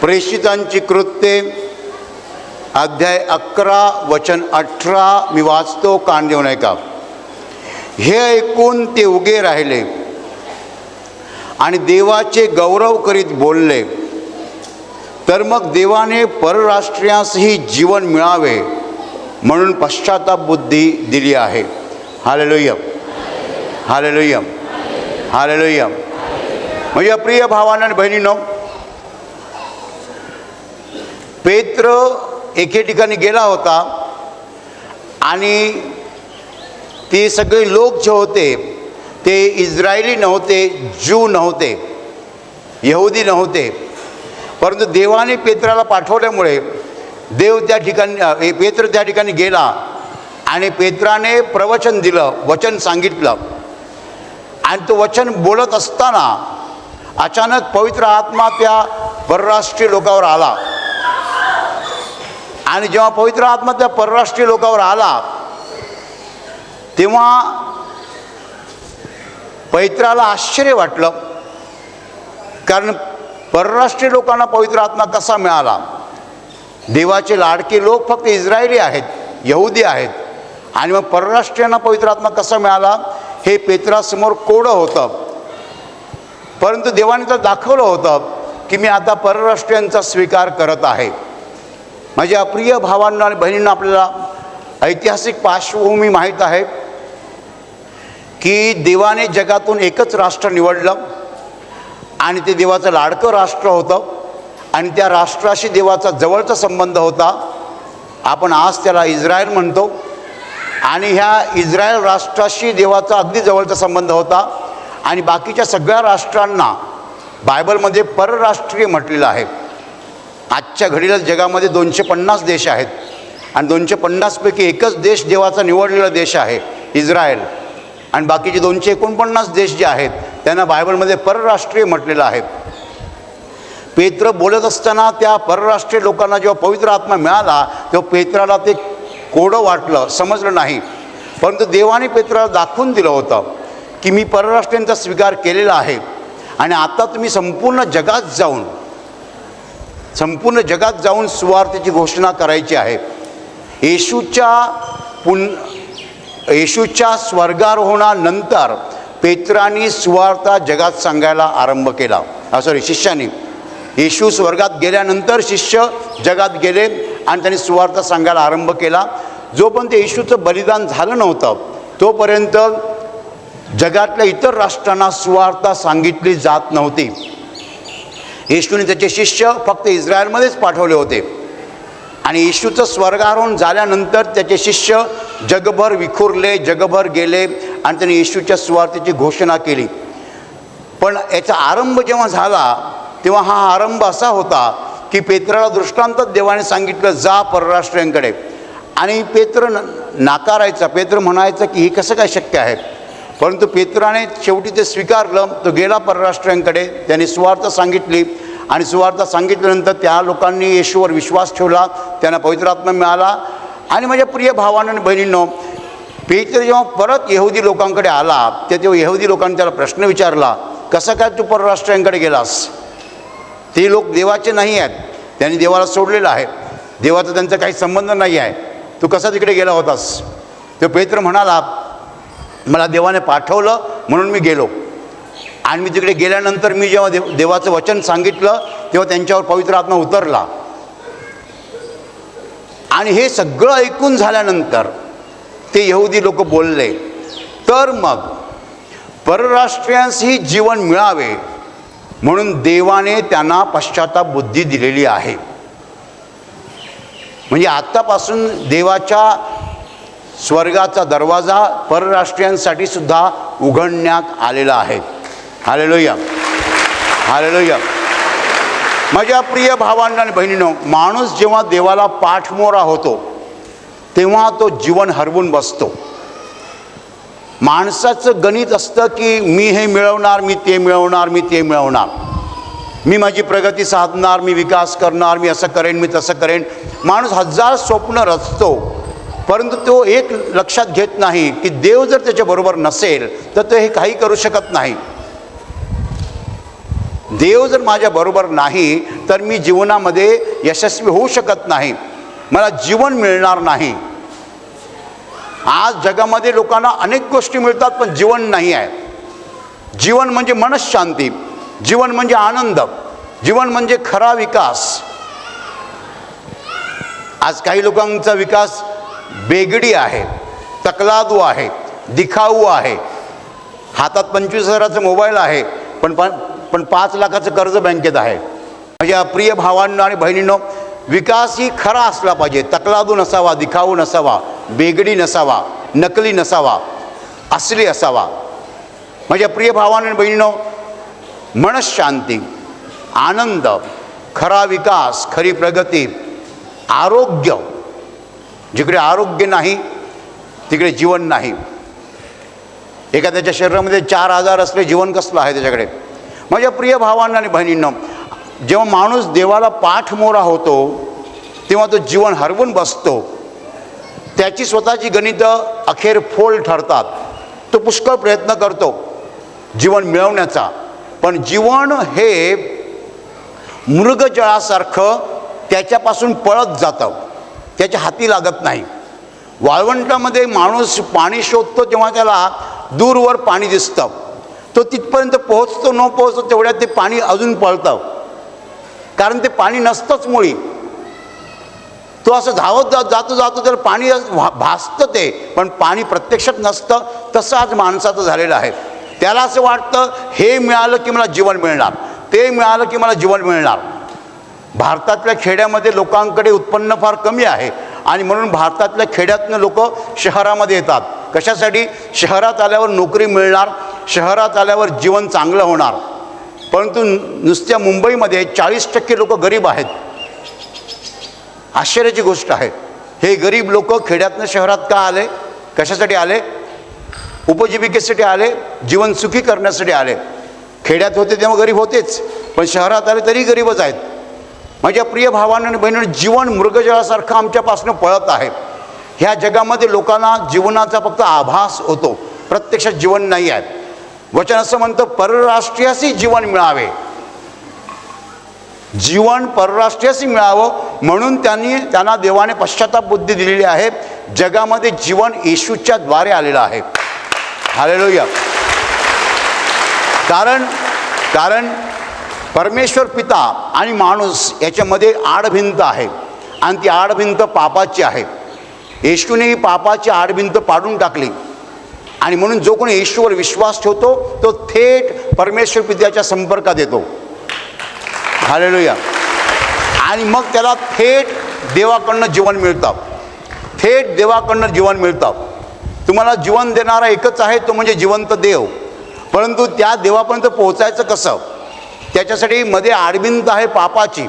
प्रेषितांची कृत्ये अध्याय 11 वचन 18 मी वाचतो, कान देऊ नये का. हे ऐकून ते उगे राहिले आणि देवाचे गौरव करीत बोलले. तर मग देवाने परराष्ट्रीयांसही जीवन मिळावे म्हणून पश्चाताप बुद्धी दिली आहे. Hallelujah, hallelujah, hallelujah. माझ्या प्रिय भावांनो आणि बहिणींनो, पेत्र एके ठिकाणी गेला होता आणि ते सगळे लोक जे होते ते इस्रायली नव्हते, ज्यू नव्हते, यहुदी नव्हते. परंतु देवाने पेत्राला पाठवल्यामुळे देव त्या ठिकाणी, पेत्र त्या ठिकाणी गेला आणि पेत्राने प्रवचन दिलं, वचन सांगितलं. आणि तो वचन बोलत असताना अचानक पवित्र आत्मा त्या परराष्ट्रीय लोकावर आला. आणि जेव्हा पवित्र आत्मा त्या परराष्ट्रीय लोकावर आला तेव्हा पेत्राला आश्चर्य वाटलं, कारण परराष्ट्रीय लोकांना पवित्र आत्मा कसा मिळाला. देवाचे लाडके लोक फक्त इस्रायली आहेत, यहुदी आहेत, आणि मग परराष्ट्रीयांना पवित्र आत्मा कसा मिळाला हे पेत्रासमोर कोडं होतं. परंतु देवाने तर दाखवलं होतं की मी आता परराष्ट्रीयांचा स्वीकार करत आहे. माझ्या प्रिय भावांना आणि बहिणींना, आपल्याला ऐतिहासिक पार्श्वभूमी माहीत आहे की देवाने जगातून एकच राष्ट्र निवडलं आणि ते देवाचं लाडकं राष्ट्र होतं आणि त्या राष्ट्राशी देवाचा जवळचा संबंध होता. आपण आज त्याला इस्रायल म्हणतो. आणि ह्या इस्रायल राष्ट्राशी देवाचा अगदी जवळचा संबंध होता. आणि बाकीच्या सगळ्या राष्ट्रांना बायबलमध्ये परराष्ट्रीय म्हटलेलं आहे. आजच्या घडीला जगामध्ये 250 देश आहेत आणि 250पैकी एकच देश देवाचा निवडलेला देश आहे, इस्रायल. आणि बाकीचे 249 देश जे आहेत त्यांना बायबलमध्ये परराष्ट्रीय म्हटलेलं आहे. पेत्र बोलत असताना त्या परराष्ट्रीय लोकांना जेव्हा पवित्र आत्मा मिळाला तेव्हा पेत्राला ते कोडं वाटलं, समजलं नाही. परंतु देवाने पेत्राला दाखवून दिलं होतं की मी परराष्ट्रीयांचा स्वीकार केलेला आहे आणि आता तुम्ही संपूर्ण जगात जाऊन सुवार्तेची घोषणा करायची आहे. येशूच्या स्वर्गारोहणानंतर पेत्रांनी सुवार्ता जगात सांगायला आरंभ केला. शिष्याने, येशू स्वर्गात गेल्यानंतर शिष्य जगात गेले आणि त्यांनी सुवार्ता सांगायला आरंभ केला. जोपर्यंत येशूचं बलिदान झालं नव्हतं तोपर्यंत जगातल्या इतर राष्ट्रांना सुवार्ता सांगितली जात नव्हती. येशूने त्याचे शिष्य फक्त इस्रायलमध्येच पाठवले होते आणि येशूचं स्वर्गारोहण झाल्यानंतर त्याचे शिष्य जगभर विखुरले, जगभर गेले आणि त्यांनी येशूच्या सुवार्तेची घोषणा केली. पण याचा आरंभ जेव्हा झाला तेव्हा हा आरंभ असा होता की पेत्राला दृष्टांतच देवाने सांगितलं, जा परराष्ट्रीयांकडे. आणि पेत्र नाकारायचा, पेत्र म्हणायचं की हे कसं काय शक्य आहे. परंतु पेत्राने शेवटी ते स्वीकारलं. तो गेला परराष्ट्रीयांकडे, त्याने सुवार्ता सांगितली आणि सुवार्ता सांगितल्यानंतर त्या लोकांनी येशूवर विश्वास ठेवला, त्यांना पवित्र आत्मा मिळाला. आणि माझ्या प्रिय भावांनो आणि बहिणींनो, पेत्र जेव्हा परत यहुदी लोकांकडे आला तेव्हा यहुदी लोकांनी त्याला प्रश्न विचारला, कसं काय तू परराष्ट्रीयांकडे गेलास. ते लोक देवाचे नाही आहेत, त्यांनी देवाला सोडलेलं आहे, देवाचा त्यांचा काही संबंध नाही आहे, तू कसा तिकडे गेला होतास. तो पेत्र म्हणाला, मला देवाने पाठवलं म्हणून मी गेलो आणि मी तिकडे गेल्यानंतर मी जेव्हा देवाचं वचन सांगितलं तेव्हा त्यांच्यावर पवित्र आत्मा उतरला. आणि हे सगळं ऐकून झाल्यानंतर ते यहुदी लोक बोलले, तर मग परराष्ट्रीयांसही जीवन मिळावे म्हणून देवाने त्यांना पश्चाताप बुद्धी दिलेली आहे. म्हणजे आत्तापासून देवाच्या स्वर्गाचा दरवाजा परराष्ट्रीयांसाठी सुद्धा उघडण्यात आलेला आहे. Hallelujah, hallelujah. माझ्या प्रिय भावांनो आणि बहिणींनो, माणूस जेव्हा देवाला पाठमोरा होतो तेव्हा तो जीवन हरवून बसतो. माणसाचं गणित असतं की मी हे मिळवणार, मी ते मिळवणार, मी ते मिळवणार, मी माझी प्रगती साधणार, मी विकास करणार, मी असं करेन, मी तसं करेन. माणूस हजार स्वप्न रचतो, परंतु तो एक लक्षात घेत नाही की देव जर त्याच्याबरोबर नसेल तर तो हे काही करू शकत नाही. देव जर माझ्याबरोबर नाही तर मी जीवनामध्ये यशस्वी होऊ शकत नाही, मला जीवन मिळणार नाही. आज जगामध्ये लोकांना अनेक गोष्टी मिळतात पण जीवन नाही आहे. जीवन म्हणजे मनःशांती, जीवन म्हणजे आनंद, जीवन म्हणजे खरा विकास. आज काही लोकांचा विकास बेगडी आहे, तकलादू आहे, दिखाऊ आहे. हातात 25,000चा मोबाईल आहे पण 5 लाखाचं कर्ज बँकेत आहे. माझ्या प्रिय भावांनो आणि बहिणींनो, विकास ही खरा असला पाहिजे, तकलादू नसावा, दिखाऊ नसावा, बेगडी नसावा, नकली नसावा, असली असावा. माझ्या प्रिय भावांनो आणि बहिणींनो, मनःशांती, आनंद, खरा विकास, खरी प्रगती, आरोग्य. जिकडे आरोग्य नाही तिकडे जीवन नाही. एखाद्याच्या शरीरामध्ये 4 आजार असले जीवन कसलं आहे त्याच्याकडे. माझ्या प्रिय भावांना आणि बहिणींनो, जेव्हा माणूस देवाला पाठमोरा होतो तेव्हा तो जीवन हरवून बसतो. त्याची स्वतःची गणितं अखेर फोल ठरतात. तो पुष्कळ प्रयत्न करतो जीवन मिळवण्याचा, पण जीवन हे मृगजळासारखं त्याच्यापासून पळत जातं, त्याच्या हाती लागत नाही. वाळवंटामध्ये माणूस पाणी शोधतो तेव्हा त्याला दूरवर पाणी दिसतं. तो तिथपर्यंत पोहोचतो न पोहोचतो तेवढ्यात ते पाणी अजून पळतं, कारण ते पाणी नसतंच मुळी. तो असं धावत जातो तर पाणी भासतं ते, पण पाणी प्रत्यक्षात नसतं. तसं आज माणसाचं झालेलं आहे. त्याला असं वाटतं हे मिळालं की मला जीवन मिळणार, ते मिळालं की मला जीवन मिळणार. भारतातल्या खेड्यामध्ये लोकांकडे उत्पन्न फार कमी आहे आणि म्हणून भारतातल्या खेड्यातनं लोक शहरामध्ये येतात. कशासाठी? शहरात आल्यावर नोकरी मिळणार, शहरात आल्यावर जीवन चांगलं होणार. परंतु नुसत्या मुंबईमध्ये 40% लोक गरीब आहेत. आश्चर्याची गोष्ट आहे. हे गरीब लोक खेड्यातनं शहरात का आले? कशासाठी आले? उपजीविकेसाठी आले, जीवन सुखी करण्यासाठी आले. खेड्यात होते तेव्हा गरीब होतेच, पण शहरात आले तरी गरीबच आहेत. माझ्या प्रिय भावांना आणि बहिणींनो, जीवन मृगजळासारखं आमच्यापासून पळत आहे. ह्या जगामध्ये लोकांना जीवनाचा फक्त आभास होतो, प्रत्यक्षात जीवन नाही आहे. वचन असं म्हणतं, परराष्ट्रीयासी जीवन मिळावे. जीवन परराष्ट्रीयासी मिळावं म्हणून त्यांना देवाने पश्चाताप बुद्धी दिलेली आहे. जगामध्ये जीवन येशूच्या द्वारे आलेलं आहे. हालेलुया. कारण परमेश्वर पिता आणि माणूस याच्यामध्ये आडभिंत आहे आणि ती आडभिंत पापाची आहे. येशूने ही पापाची आडभिंत पाडून टाकली आणि म्हणून जो कोणी येशूवर विश्वास ठेवतो तो थेट परमेश्वर पित्याच्या संपर्कात येतो. हालेलुया. आणि मग त्याला थेट देवाकडनं जीवन मिळतं, थेट देवाकडनं जीवन मिळतं. तुम्हाला जीवन देणारा एकच आहे, तो म्हणजे जिवंत देव. परंतु त्या देवापर्यंत पोहोचायचं कसं? त्याच्यासाठी मध्ये आडभिंत आहे पापाची.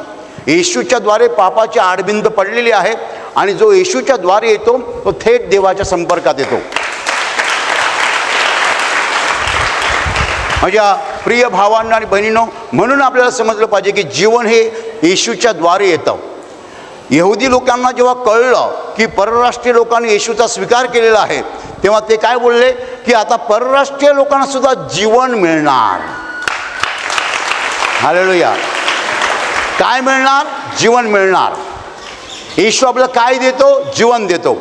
येशूच्या द्वारे पापाची आडभिंत पडलेली आहे आणि जो येशूच्या द्वारे येतो तो थेट देवाच्या संपर्कात येतो. माझ्या प्रिय भावांना आणि बहिणींनो, म्हणून आपल्याला समजलं पाहिजे की जीवन हे येशूच्या द्वारे येतं. यहुदी लोकांना जेव्हा कळलं की परराष्ट्रीय लोकांनी येशूचा स्वीकार केलेला आहे तेव्हा ते काय बोलले की आता परराष्ट्रीय लोकांना सुद्धा जीवन मिळणार. हालेलुया. काय मिळणार? जीवन मिळणार. येशू आपल्याला काय देतो? जीवन देतो.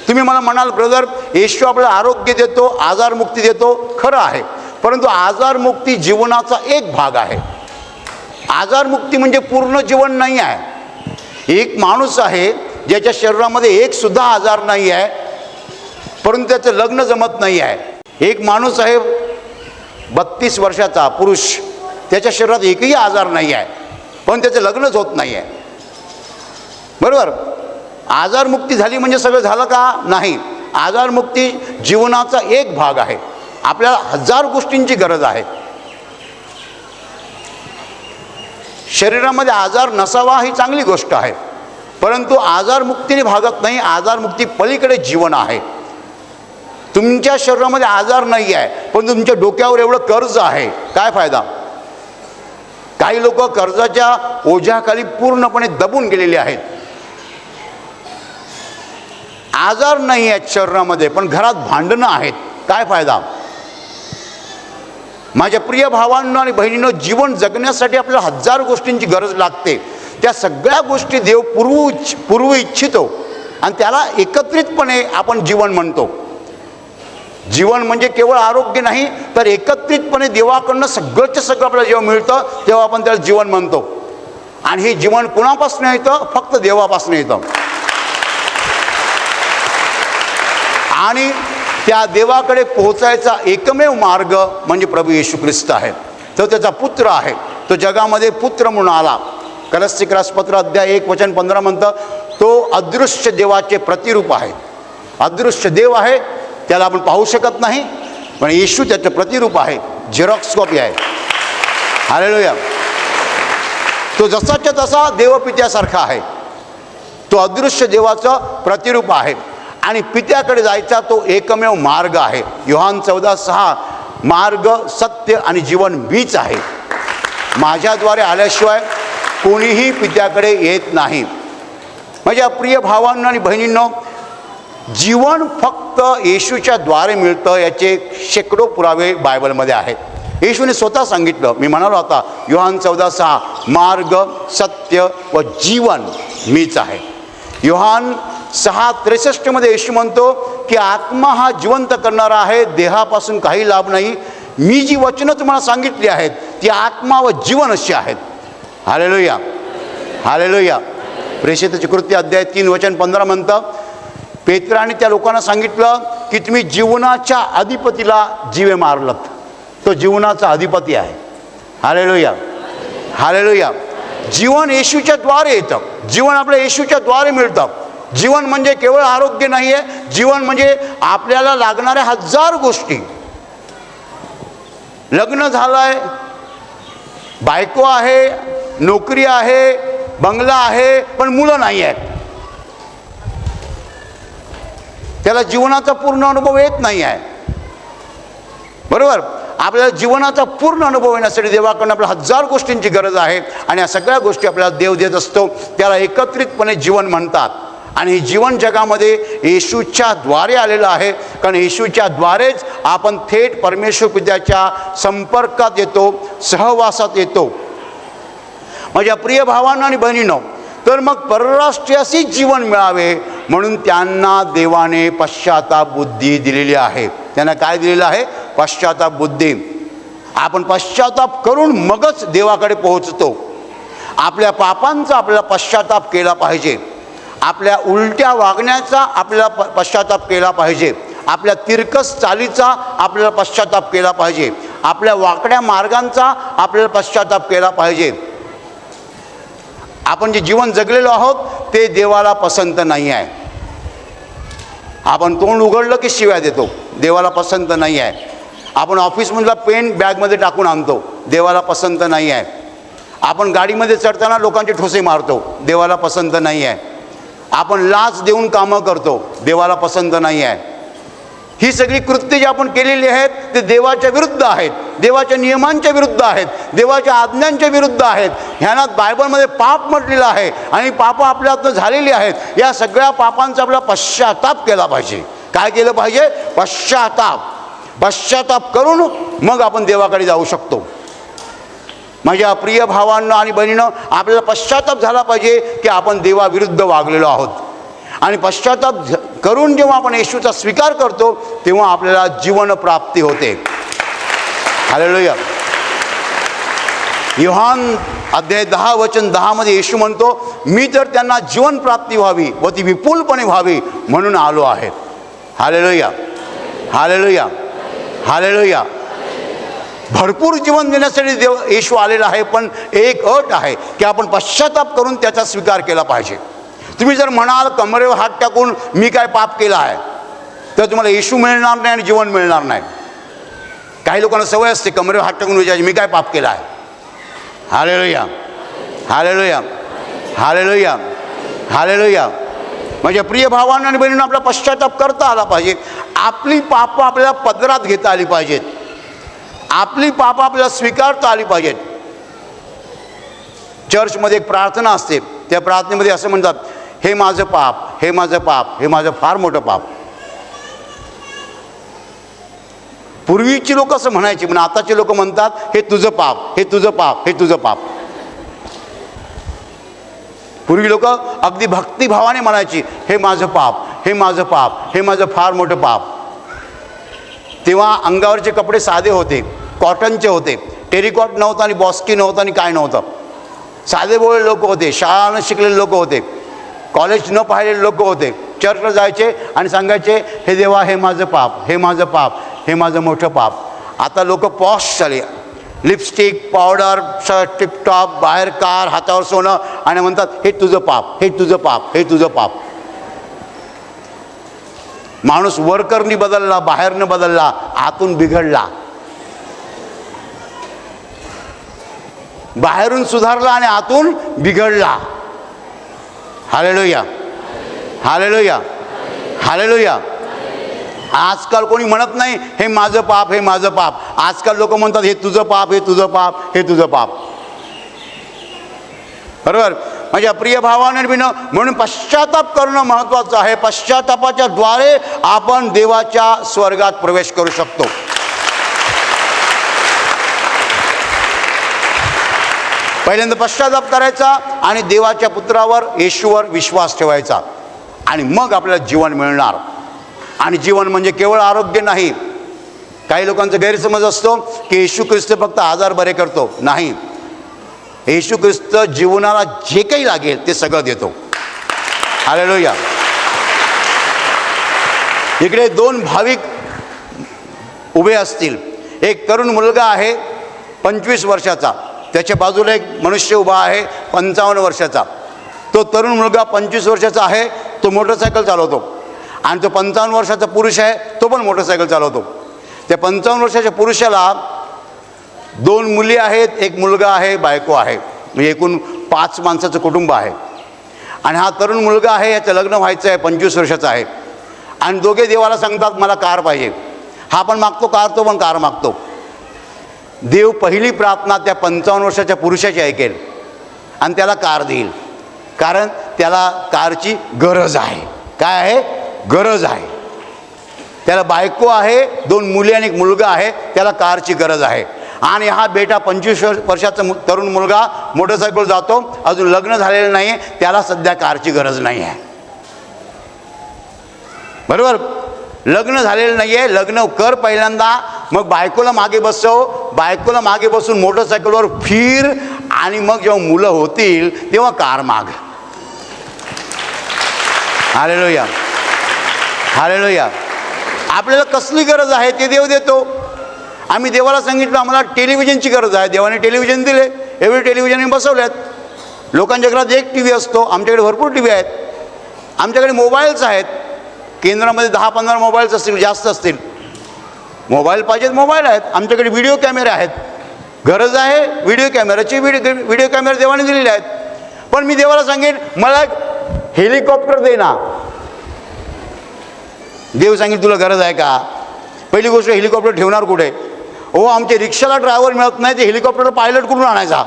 तुम्ही मला म्हणाल, ब्रदर येशू आपल्याला आरोग्य देतो, आजारमुक्ती देतो. खरं आहे, परंतु आजारमुक्ती जीवनाचा एक भाग आहे. आजारमुक्ती म्हणजे पूर्ण जीवन नाही आहे. एक माणूस आहे ज्याच्या शरीरामध्ये एक सुद्धा आजार नाही आहे, परंतु त्याचं लग्न जमत नाही आहे. एक माणूस आहे 32 वर्षाचा पुरुष, त्याच्या शरीरात एकही आजार नाही आहे, पण त्याचं लग्नच होत नाही आहे. बरोबर? आजारमुक्ती झाली म्हणजे सगळं झालं का? नाही. आजारमुक्ती जीवनाचा एक भाग आहे. आपल्याला 1000 गोष्टींची गरज आहे. शरीरामध्ये आजार नसावा ही चांगली गोष्ट आहे, परंतु आजारमुक्तीने भागत नाही. आजारमुक्ती पलीकडे जीवन आहे. तुमच्या शरीरामध्ये आजार नाही आहे, पण तुमच्या डोक्यावर एवढं कर्ज आहे, काय फायदा? काही लोक कर्जाच्या ओझ्याखाली पूर्णपणे दबून गेलेले आहेत. आजार नाही आहेत शरीरामध्ये, पण घरात भांडणं आहेत, काय फायदा? माझ्या प्रिय भावांनो आणि बहिणींनो, जीवन जगण्यासाठी आपल्याला हजार गोष्टींची गरज लागते. त्या सगळ्या गोष्टी देव पुरवू इच्छितो आणि त्याला एकत्रितपणे आपण जीवन म्हणतो. जीवन म्हणजे केवळ आरोग्य नाही, तर एकत्रितपणे देवाकडनं सगळंच सगळं आपल्याला जेव्हा मिळतं तेव्हा आपण त्याला जीवन म्हणतो. आणि हे जीवन कुणापासून येतं? फक्त देवापासून येतं. आणि त्या देवाकडे पोहोचायचा एकमेव मार्ग म्हणजे प्रभू येशू ख्रिस्त आहे. तो त्याचा पुत्र आहे. तो जगामध्ये पुत्र म्हणून आला. कलस्सी पत्र अध्याय 1:15 म्हणतं, तो अदृश्य देवाचे प्रतिरूप आहे. अदृश्य देव आहे, त्याला आपण पाहू शकत नाही, पण येशू त्याचं प्रतिरूप आहे, झेरॉक्स कॉपी आहे. हालेलुया. तो जसाच्या तसा देवपित्यासारखा आहे. तो अदृश्य देवाचं प्रतिरूप आहे आणि पित्याकडे जायचा तो एकमेव मार्ग आहे. योहान 14:6, मार्ग, सत्य आणि जीवन मीच आहे. माझ्याद्वारे आल्याशिवाय कोणीही पित्याकडे येत नाही. माझ्या प्रिय भावांनो आणि बहिणींनो, जीवन फक्त येशूच्या द्वारे मिळतं याचे शेकडो पुरावे बायबलमध्ये आहेत. येशूने स्वतः सांगितलं, मी म्हणालो आता योहान 14:6, मार्ग, सत्य व जीवन मीच आहे. योहान 6:63 येशू म्हणतो की आत्मा हा जिवंत करणारा आहे, देहापासून काही लाभ नाही. मी जी वचनं तुम्हाला सांगितली आहेत ती आत्मा व जीवन अशी आहेत. Hallelujah, hallelujah. प्रेषिताची कृत्य अध्याय 3:15 म्हणतं, पेत्राने त्या लोकांना सांगितलं की तुम्ही जीवनाच्या अधिपतीला जीवे मारलत. तो जीवनाचा अधिपती आहे. Hallelujah, hallelujah. जीवन येशूच्या द्वारे येतं. जीवन आपल्या येशूच्या द्वारे मिळतं. जीवन म्हणजे केवळ आरोग्य नाही आहे. जीवन म्हणजे आपल्याला लागणाऱ्या हजार गोष्टी. लग्न झालं आहे, बायको आहे, नोकरी आहे, बंगला आहे, पण मुलं नाही आहेत. त्याला जीवनाचा पूर्ण अनुभव येत नाही आहे. बरोबर. आपल्याला जीवनाचा पूर्ण अनुभव येण्यासाठी देवाकडून आपल्याला हजार गोष्टींची गरज आहे आणि या सगळ्या गोष्टी आपल्याला देव देत असतो. त्याला एकत्रितपणे जीवन म्हणतात. आणि हे जीवन जगामध्ये येशूच्या द्वारे आलेलं आहे, कारण येशूच्या द्वारेच आपण थेट परमेश्वर पित्याच्या संपर्कात येतो, सहवासात येतो. माझ्या प्रिय भावांनो आणि बहिणींनो, तर मग परराष्ट्रीयाशी जीवन मिळावे म्हणून त्यांना देवाने पश्चाताप बुद्धी दिलेली आहे. त्यांना काय दिलेलं आहे? पश्चाताप बुद्धी. आपण पश्चाताप करून मगच देवाकडे पोहोचतो. आपल्या पापांचा आपल्याला पश्चाताप केला पाहिजे. आपल्या उलट्या वागण्याचा आपल्याला पश्चाताप केला पाहिजे. आपल्या तिरकस चालीचा आपल्याला पश्चाताप केला पाहिजे. आपल्या वाकड्या मार्गांचा आपल्याला पश्चाताप केला पाहिजे. आपण जे जीवन जगलेलो आहोत ते देवाला पसंत नाही आहे. आपण तोंड उघडलं की शिव्या देतो, देवाला पसंत नाही आहे. आपण ऑफिसमधला पेन बॅगमध्ये टाकून आणतो, देवाला पसंत नाही आहे. आपण गाडीमध्ये चढताना लोकांचे ठोसे मारतो, देवाला पसंत नाही आहे. आपण लाच देऊन कामं करतो, देवाला पसंत नाही आहे. ही सगळी कृत्य जी आपण केलेली आहेत ते देवाच्या विरुद्ध आहेत, देवाच्या नियमांच्या विरुद्ध आहेत, देवाच्या आज्ञांच्या विरुद्ध आहेत. ह्यांना बायबलमध्ये पाप म्हटलेलं आहे आणि पापं आपल्या हातून झालेली आहेत. या सगळ्या पापांचा आपला पश्चाताप केला पाहिजे. काय केलं पाहिजे? पश्चाताप. पश्चाताप करून मग आपण देवाकडे जाऊ शकतो. माझ्या प्रिय भावांनो आणि बहिणींनो, आपल्याला पश्चाताप झाला पाहिजे की आपण देवाविरुद्ध वागलेलो आहोत. आणि पश्चाताप करून जेव्हा आपण येशूचा स्वीकार करतो तेव्हा आपल्याला जीवन प्राप्ती होते. हालेलुया. योहान अध्याय 10:10 येशू म्हणतो, मी तर त्यांना जीवन प्राप्ती व्हावी व ती विपुलपणे व्हावी म्हणून आलो आहे. Hallelujah, hallelujah, hallelujah. भरपूर जीवन देण्यासाठी येशू आलेला आहे, पण एक अट आहे की आपण पश्चाताप करून त्याचा स्वीकार केला पाहिजे. तुम्ही जर म्हणाल कमरेवर हात टाकून मी काय पाप केला आहे, तर तुम्हाला येशू मिळणार नाही आणि जीवन मिळणार नाही. काही लोकांना सवय असते कमरेवर हात टाकून विचारायची मी काय पाप केला आहे. Hallelujah, hallelujah, hallelujah, hallelujah. माझ्या प्रिय भावांना आणि बहिणींना आपला पश्चाताप करता आला पाहिजे. आपली पापं आपल्याला पदरात घेता आली पाहिजेत. आपली पापं आपल्याला स्वीकारता आली पाहिजेत. चर्चमध्ये एक प्रार्थना असते, त्या प्रार्थनेमध्ये असं म्हणतात, हे माझं पाप, हे माझं पाप, हे माझं फार मोठं पाप. पूर्वीची लोक असं म्हणायची, पण आताचे लोक म्हणतात हे तुझं पाप, हे तुझं पाप, हे तुझं पाप. पूर्वी लोक अगदी भक्तिभावाने म्हणायची हे माझं पाप, हे माझं पाप, हे माझं फार मोठं पाप. तेव्हा अंगावरचे कपडे साधे होते, कॉटनचे होते, टेरिकॉट नव्हतं आणि बॉस्की नव्हतं आणि काय नव्हतं. साधे बोळे लोक होते, शाळा न शिकलेले लोक होते, कॉलेज न पाहिलेले लोक होते. चर्चला जायचे आणि सांगायचे हे देवा हे माझं पाप, हे माझं पाप, हे माझं मोठं पाप. आता लोक पॉश झाले, लिपस्टिक, पावडर, शर्ट, टिपटॉप, बाहेर कार, हातावर सोनं, आणि म्हणतात हे तुझं पाप, हे तुझं पाप, हे तुझं पाप. माणूस वरकरनी बदलला, बाहेरनं बदलला, आतून बिघडला. बाहेरून सुधारला आणि आतून बिघडला. Hallelujah, hallelujah, hallelujah. आजकाल कोणी म्हणत नाही हे माझं पाप, हे माझं पाप. आजकाल लोक म्हणतात हे तुझं पाप, हे तुझं पाप, हे तुझं पाप. बरोबर. माझ्या प्रिय भावाने म्हणून पश्चाताप करणं महत्त्वाचं आहे. पश्चातापाच्या द्वारे आपण देवाच्या स्वर्गात प्रवेश करू शकतो. पहिल्यांदा पश्चाताप करायचा आणि देवाच्या पुत्रावर, येशूवर विश्वास ठेवायचा, आणि मग आपल्याला जीवन मिळणार. आणि जीवन म्हणजे केवळ आरोग्य नाही. काही लोकांचा गैरसमज असतो की येशू ख्रिस्त फक्त आजार बरे करतो. नाही, येशू ख्रिस्त जीवनाला जे काही लागेल ते सगळं देतो. हालेलुया. इकडे दोन भाविक उभे असतील. एक तरुण मुलगा आहे 25 वर्षाचा, त्याच्या बाजूला एक मनुष्य उभा आहे 55 वर्षाचा. तो तरुण मुलगा 25 वर्षाचा आहे, तो मोटरसायकल चालवतो, आणि तो 55 वर्षाचा पुरुष आहे, तो पण मोटरसायकल चालवतो. त्या 55 वर्षाच्या पुरुषाला 2 मुली आहेत, एक मुलगा आहे, बायको आहे, म्हणजे एकूण 5 माणसाचं कुटुंब आहे. आणि हा तरुण मुलगा आहे, याचं लग्न व्हायचं आहे, 25 वर्षाचा आहे. आणि दोघे देवाला सांगतात मला कार पाहिजे. हा पण मागतो कार, तो पण कार मागतो. देव पहिली प्रार्थना त्या 55 वर्षाच्या पुरुषाची ऐकेल आणि त्याला कार देईल, कारण त्याला कारची गरज आहे. काय आहे? गरज आहे. त्याला बायको आहे, 2 मुली आणि एक मुलगा आहे, त्याला कारची गरज आहे. आणि हा बेटा 25 वर्षाचा तरुण मुलगा मोटरसायकल जातो, अजून लग्न झालेलं नाही, त्याला सध्या कारची गरज नाही आहे. बरोबर. लग्न झालेलं नाही आहे, लग्न कर पहिल्यांदा, मग बायकोला मागे बसव, बायकोला मागे बसून मोटरसायकलवर फिर, आणि मग जेव्हा मुलं होतील तेव्हा कार माग. Hallelujah, hallelujah. आपल्याला कसली गरज आहे ते देव देतो. आम्ही देवाला सांगितलं आम्हाला टेलिव्हिजनची गरज आहे, देवाने टेलिव्हिजन दिले, एवढे टेलिव्हिजन बसवल्यात. लोकांच्या घरात एक टी व्ही असतो, आमच्याकडे भरपूर टी व्ही आहेत. आमच्याकडे मोबाईल्स आहेत, केंद्रामध्ये 10-15 मोबाईल्स असतील, जास्त असतील. मोबाईल पाहिजेत, मोबाईल आहेत. आमच्याकडे व्हिडिओ कॅमेरे आहेत, गरज आहे व्हिडिओ कॅमेऱ्याची, व्हिडिओ कॅमेरे देवाने दिलेले आहेत. पण मी देवाला सांगेन मला हेलिकॉप्टर दे ना. देव सांगेल तुला गरज आहे का? पहिली गोष्ट, हेलिकॉप्टर ठेवणार कुठे? हो, आमच्या रिक्षाला ड्रायव्हर मिळत नाही, ते हेलिकॉप्टर पायलट कुठून आणायचा?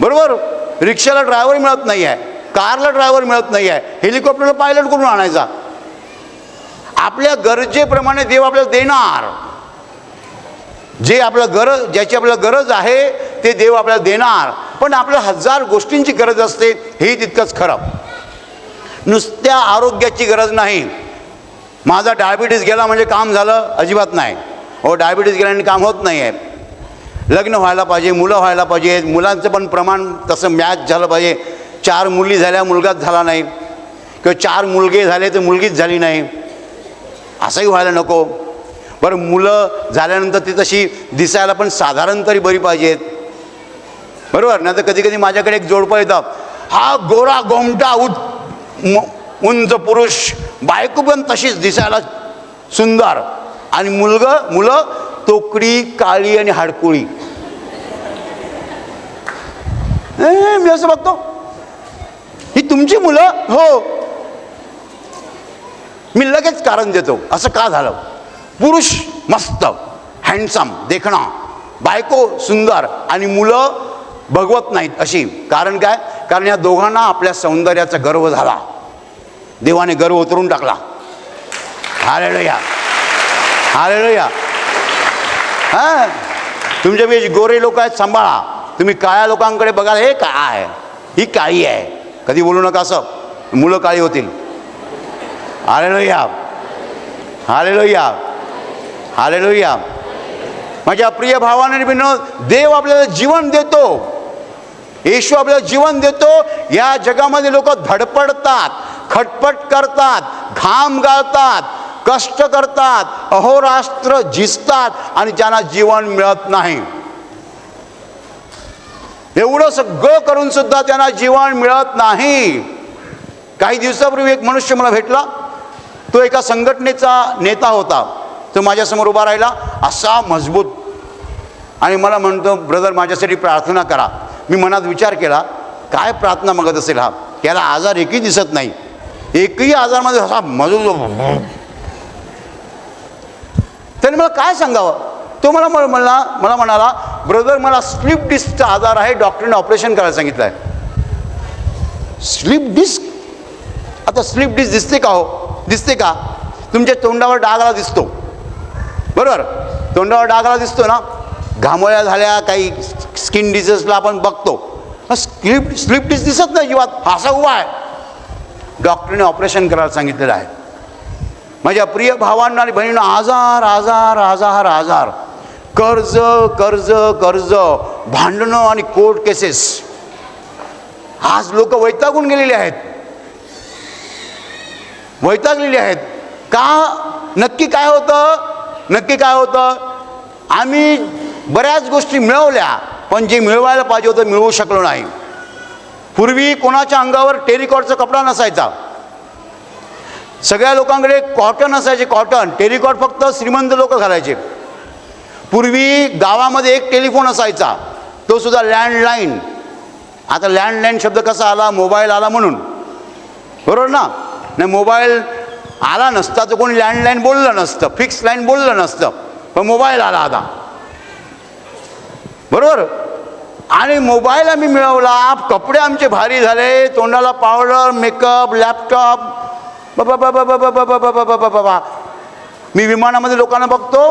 बरोबर. रिक्षाला ड्रायव्हर मिळत नाही आहे, कारला ड्रायव्हर मिळत नाही आहे, हेलिकॉप्टरला पायलट कुठून आणायचा? आपल्या गरजेप्रमाणे देव आपल्याला देणार. जे आपल्या ज्याची आपल्याला गरज आहे ते देव आपल्याला देणार. पण आपल्याला 1000 गोष्टींची गरज असते, हेही तितकंच खरं. नुसत्या आरोग्याची गरज नाही. माझा डायबिटीस गेला म्हणजे काम झालं? अजिबात नाही. हो, डायबिटीस गेल्याने काम होत नाही आहे. लग्न व्हायला पाहिजे, मुलं व्हायला पाहिजे, मुलांचं पण प्रमाण तसं मॅच झालं पाहिजे. 4 मुली झाल्या, मुलगाच झाला नाही, किंवा 4 मुलगे झाले तर मुलगीच झाली नाही, असंही व्हायला नको. बरं, मुलं झाल्यानंतर ती तशी दिसायला पण साधारण तरी बरी पाहिजेत. बरोबर. नाही तर कधी कधी माझ्याकडे एक जोडपं येतं, हा गोरा गोमटा उंच पुरुष, बायको पण तशीच दिसायला सुंदर, आणि मुलं तोकडी, काळी आणि हाडकुळी. मी असं बघतो, ही तुमची मुलं? हो. मी लगेच कारण देतो, असं का झालं? पुरुष मस्त हँडसम देखणा, बायको सुंदर, आणि मुलं भगवत नाहीत अशी. कारण काय? कारण या दोघांना आपल्या सौंदर्याचा गर्व झाला. देवाने गर्व उतरून टाकला. Hallelujah, hallelujah. हां, तुमच्यापैकी गोरे लोक आहेत, सांभाळा. तुम्ही काळ्या लोकांकडे बघाल, हे काय आहे, ही काळी आहे, कधी बोलू नका असं, मुलं काळी होतील. Hallelujah, hallelujah, hallelujah. माझ्या प्रिय भावाने विनोद, देव आपल्याला जीवन देतो, येशू आपल्याला जीवन देतो. या जगामध्ये लोक धडपडतात, खटपट करतात, घाम गाळतात, कष्ट करतात, अहोरात्र झिजतात आणि ज्यांना जीवन मिळत नाही. एवढं सगळं करून सुद्धा त्यांना जीवन मिळत नाही. काही दिवसापूर्वी एक मनुष्य मला भेटला. तो एका संघटनेचा नेता होता. तो माझ्यासमोर उभा राहिला, असा मजबूत, आणि मला म्हणतो, ब्रदर माझ्यासाठी प्रार्थना करा. मी मनात विचार केला, काय प्रार्थना मागत असेल हा, त्याला आजार एकही दिसत नाही, एकही आजारमध्ये असा मजबूत. त्याने मला काय सांगावं. तो मला म्हणाला, ब्रदर मला स्लिप डिस्कचा आजार आहे, डॉक्टरने ऑपरेशन करायला सांगितलं आहे. Slip disc? आता स्लिप डिस्क दिसते का हो? दिसते का? तुमच्या तोंडावर डाग आला दिसतो, बरोबर? तोंडावर डाग आला दिसतो ना, घामोळ्या झाल्या, काही स्किन डिझीजला आपण बघतो. स्लिप डिस्क दिसत नाही जीवात, असा उभा आहे. डॉक्टरने ऑपरेशन करायला सांगितलेलं आहे. माझ्या प्रिय भावांना आणि बहिणींना आजार आजार आजार आजार, कर्ज कर्ज कर्ज, भांडणं आणि कोर्ट केसेस. आज लोक वैतागून गेलेले आहेत, वैतागलेले आहेत. का? नक्की काय होतं? नक्की काय होतं? आम्ही बऱ्याच गोष्टी मिळवल्या, पण जे मिळवायला पाहिजे होतं मिळवू शकलो नाही. पूर्वी कोणाच्या अंगावर टेरिकॉटचा कपडा नसायचा, सगळ्या लोकांकडे कॉटन असायचे, कॉटन. टेरिकॉट फक्त श्रीमंत लोक घालायचे. पूर्वी गावामध्ये एक टेलिफोन असायचा, तो सुद्धा लँडलाईन. आता लँडलाईन शब्द कसा आला? मोबाईल आला म्हणून, बरोबर ना? नाही, मोबाईल आला नसता तर कोणी लँडलाईन बोललं नसतं, फिक्स लाईन बोललं नसतं, पण मोबाईल आला आता, बरोबर? आणि मोबाईल आम्ही मिळवला, कपडे आमचे भारी झाले, तोंडाला पावडर, मेकअप, लॅपटॉप. बाबा बाबा बाबा बाबा बाबा बाबा बाबा. मी विमानामध्ये लोकांना बघतो,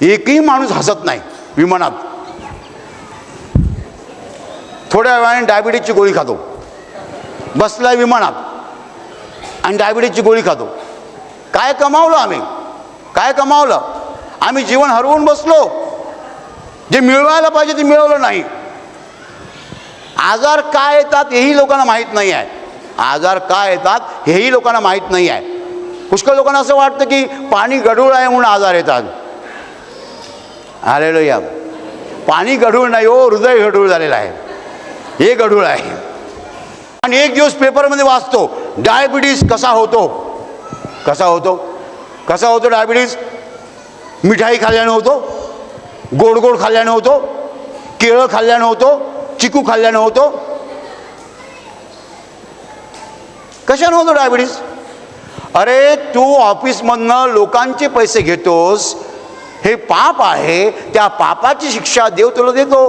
एकही माणूस हसत नाही विमानात. थोड्या वेळाने डायबिटीजची गोळी खातो, बसलाय विमानात आणि डायबिटीजची गोळी खातो. काय कमावलं आम्ही? काय कमावलं? आम्ही जीवन हरवून बसलो. जे मिळवायला पाहिजे ते मिळवलं नाही. आजार काय येतात हेही लोकांना माहीत नाही आहे. आजार काय येतात हेही लोकांना माहीत नाही आहे. पुष्कळ लोकांना असं वाटतं की पाणी गढूळ आहे म्हणून आजार येतात. हालेलुया. पाणी गढूळ नाही हो, हृदय गढूळ झालेलं आहे, हे गढूळ आहे. आणि एक दिवस पेपरमध्ये वाचतो, डायबिटीज कसा होतो. कसा होतो? कसा होतो डायबिटीज? मिठाई खाल्ल्यानं होतो, गोड गोड खाल्ल्यानं होतो, केळं खाल्ल्यानं होतो, चिकू खाल्ल्यानं होतो. कशानं होतो डायबिटीज? अरे तू ऑफिसमधनं लोकांचे पैसे घेतोस, हे पाप आहे. त्या पापाची शिक्षा देव तुला देतो,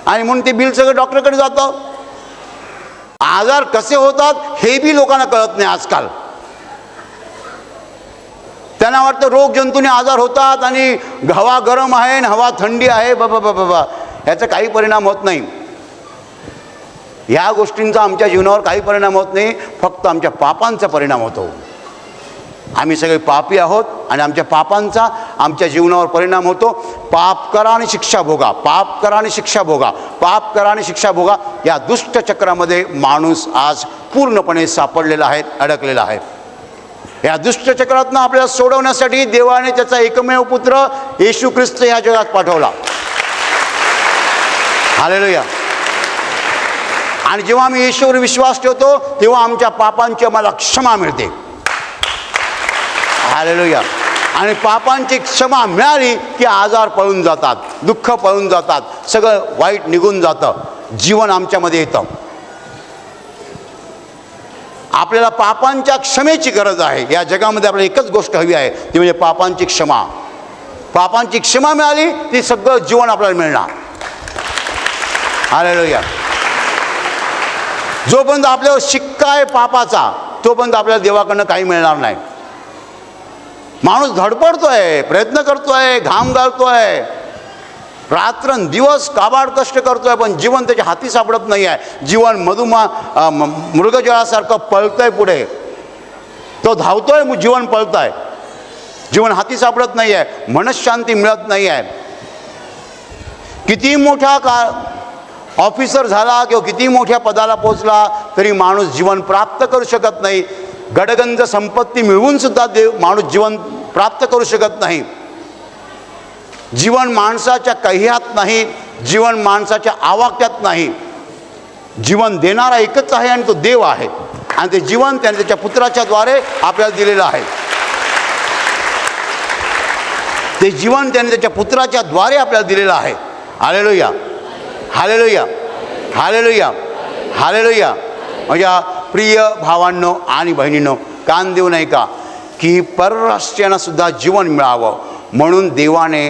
आणि म्हणून ते बिल सगळं डॉक्टरकडे जातं. आजार कसे होतात हे बी लोकांना कळत नाही आजकाल. त्यांना वाटतं रोग जंतूने आजार होतात, आणि हवा गरम आहे आणि हवा थंडी आहे. बाबा बाबा बाबा, ह्याचा काही परिणाम होत नाही. ह्या गोष्टींचा आमच्या जीवनावर काही परिणाम होत नाही, फक्त आमच्या पापांचा परिणाम होतो. आम्ही सगळे पापी आहोत आणि आमच्या पापांचा आमच्या जीवनावर परिणाम होतो. पाप करा आणि शिक्षा भोगा, पाप करा आणि शिक्षा भोगा, पाप करा आणि शिक्षा भोगा. या दुष्ट चक्रामध्ये माणूस आज पूर्णपणे सापडलेला आहे, अडकलेला आहे. या दुष्ट चक्रातनं आपल्याला सोडवण्यासाठी देवाने त्याचा एकमेव पुत्र येशू ख्रिस्त ह्या जगात पाठवला. हालेलुया. आणि जेव्हा आम्ही येशूवर विश्वास ठेवतो तेव्हा आमच्या पापांची आम्हाला क्षमा मिळते. हालेलुया. आणि पापांची क्षमा मिळाली की आजार पळून जातात, दुःख पळून जातात, सगळं वाईट निघून जातं, जीवन आमच्यामध्ये येतं. आपल्याला पापांच्या क्षमेची गरज आहे. या जगामध्ये आपल्याला एकच गोष्ट हवी आहे, ती म्हणजे पापांची क्षमा. पापांची क्षमा मिळाली ती सगळं जीवन आपल्याला मिळणार. हालेलुया. जोपर्यंत आपल्यावर शिक्का आहे पापाचा, तोपर्यंत आपल्याला देवाकडनं काही मिळणार नाही. माणूस धडपडतोय, प्रयत्न करतोय, घाम घालतोय, रात्रंदिवस काबाड कष्ट करतोय, पण जीवन त्याच्या हाती सापडत नाही आहे. जीवन मृगजळासारखं पळतंय पुढे, तो धावतोय, जीवन पळतंय, जीवन हाती सापडत नाही आहे, मनःशांती मिळत नाही आहे. किती मोठा ऑफिसर झाला किंवा किती मोठ्या पदाला पोचला तरी माणूस जीवन प्राप्त करू शकत नाही. गडगंज संपत्ती मिळवून सुद्धा माणूस जीवन प्राप्त करू शकत नाही. जीवन माणसाच्या कह्यात नाही, जीवन माणसाच्या आवाक्यात नाही. जीवन देणारा एकच आहे आणि तो देव आहे, आणि ते जीवन त्याने त्याच्या पुत्राच्या द्वारे आपल्याला दिलेलं आहे. ते जीवन त्याने त्याच्या पुत्राच्या द्वारे आपल्याला दिलेलं आहे. Hallelujah, hallelujah, hallelujah, hallelujah. माझ्या प्रिय भावांनो आणि बहिणींनो, कान देऊ नये का की परराष्ट्रीयांना सुद्धा जीवन मिळावं म्हणून देवाने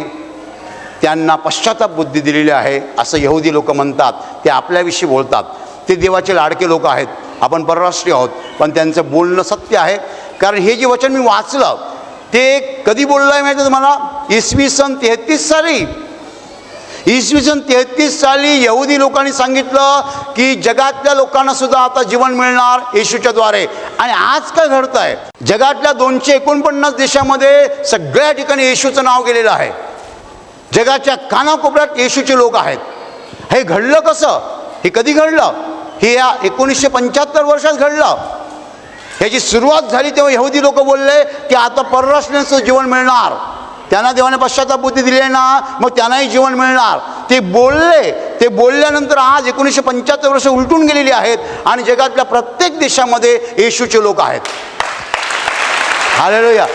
त्यांना पश्चाताप बुद्धी दिलेली आहे असं यहुदी लोक म्हणतात. ते आपल्याविषयी बोलतात, ते देवाचे लाडके लोक आहेत. आपण परराष्ट्रीय आहोत, पण त्यांचं बोलणं सत्य आहे. कारण हे जे वचन मी वाचलं ते कधी बोललं आहे माहिती तुम्हाला? इसवी सन 33 साली. इसवी सन 33 साली यहुदी लोकांनी सांगितलं की जगातल्या लोकांना सुद्धा आता जीवन मिळणार येशूच्या द्वारे. आणि आज काय घडतं आहे? जगातल्या 249 देशामध्ये सगळ्या ठिकाणी येशूचं नाव गेलेलं आहे. जगाच्या कानाकोपऱ्यात येशूचे लोक आहेत. हे घडलं कसं? हे कधी घडलं? हे या 1975 वर्षात घडलं. ह्याची सुरुवात झाली तेव्हा यहुदी लोक बोलले की आता परराष्ट्रीयांचं जीवन मिळणार. त्यांना देवाने पश्चाताप बुद्धी दिली ना, मग त्यांनाही जीवन मिळणार. ते बोलले, ते बोलल्यानंतर आज 1975 वर्ष उलटून गेलेली आहेत आणि जगातल्या प्रत्येक देशामध्ये येशूचे लोक आहेत. हालेलुया.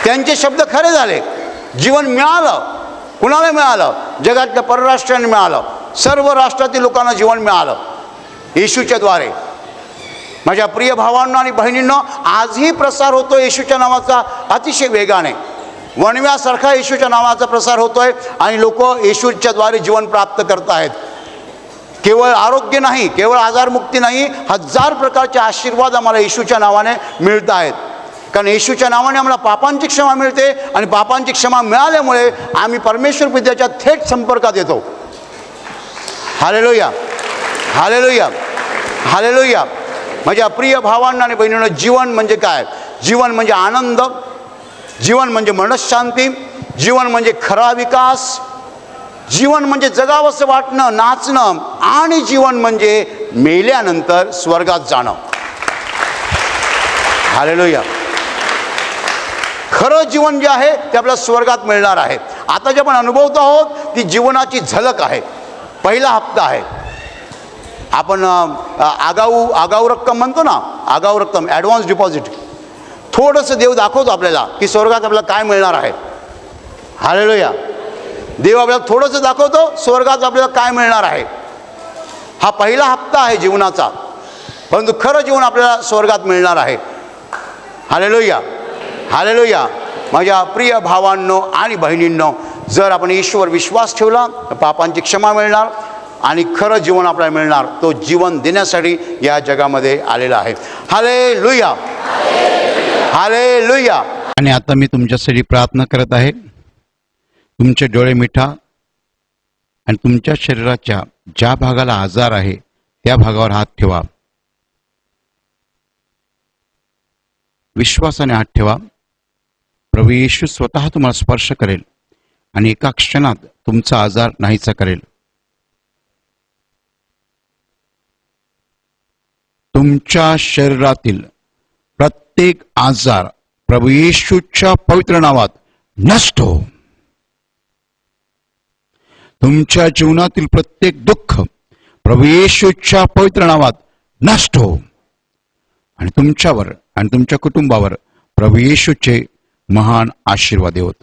त्यांचे शब्द खरे झाले. जीवन मिळालं. कुणाला मिळालं? जगातल्या परराष्ट्रांनी मिळालं. सर्व राष्ट्रातील लोकांना जीवन मिळालं येशूच्या द्वारे. माझ्या प्रिय भावांनो आणि बहिणींनो, आजही प्रसार होतो येशूच्या नावाचा अतिशय वेगाने. वणव्यासारखा येशूच्या नावाचा प्रसार होतोय आणि लोक येशूच्या द्वारे जीवन प्राप्त करत आहेत. केवळ आरोग्य नाही, केवळ आजारमुक्ती नाही, 1000 प्रकारचे आशीर्वाद आम्हाला येशूच्या नावाने मिळत आहेत. कारण येशूच्या नावाने आम्हाला पापांची क्षमा मिळते आणि पापांची क्षमा मिळाल्यामुळे आम्ही परमेश्वर पित्याच्या थेट संपर्कात येतो. Hallelujah, hallelujah, hallelujah. माझ्या प्रिय भावांना आणि बहिणींनो, जीवन म्हणजे काय? जीवन म्हणजे आनंद, जीवन म्हणजे मनःशांती, जीवन म्हणजे खरा विकास, जीवन म्हणजे जगावंसं वाटणं, नाचणं, आणि जीवन म्हणजे मेल्यानंतर स्वर्गात जाणं. हालेलुया. खरं जीवन जे आहे ते आपल्याला स्वर्गात मिळणार आहे. आता जे आपण अनुभवतो आहोत ती जीवनाची झलक आहे. पहिला हप्ता आहे. आपण आगाऊ रक्कम म्हणतो ना, आगाऊ रक्कम, ॲडव्हान्स डिपॉझिट. थोडंसं देव दाखवतो आपल्याला की स्वर्गात आपल्याला काय मिळणार आहे. हालेलुया. देव आपल्याला थोडंसं दाखवतो स्वर्गात आपल्याला काय मिळणार आहे. हा पहिला हप्ता आहे जीवनाचा. परंतु खरं जीवन आपल्याला स्वर्गात मिळणार आहे. Hallelujah, hallelujah. माझ्या प्रिय भावांनो आणि बहिणींनो, जर आपण ईश्वर विश्वास ठेवला तर पापांची क्षमा मिळणार आणि खरं जीवन आपल्याला मिळणार. तो जीवन देण्यासाठी या जगामध्ये आलेला आहे. Hallelujah, hallelujah. आणि आता मी तुमच्यासाठी प्रार्थना करत आहे. तुमचे डोळे मिठा आणि तुमच्या शरीराच्या ज्या भागाला आजार आहे त्या भागावर हात ठेवा. विश्वासाने हात ठेवा. प्रभू येशू स्वतः तुम्हाला स्पर्श करेल आणि एका क्षणात तुमचा आजार नाहीसा करेल. तुमच्या शरीरातील प्रत्येक आजार प्रभू येशूच्या पवित्र नावात नष्ट हो. तुमच्या जीवनातील प्रत्येक दुःख प्रभू येशूच्या पवित्र नावात नष्ट हो. आणि तुमच्यावर आणि तुमच्या कुटुंबावर प्रभू येशूचे महान आशीर्वाद होत.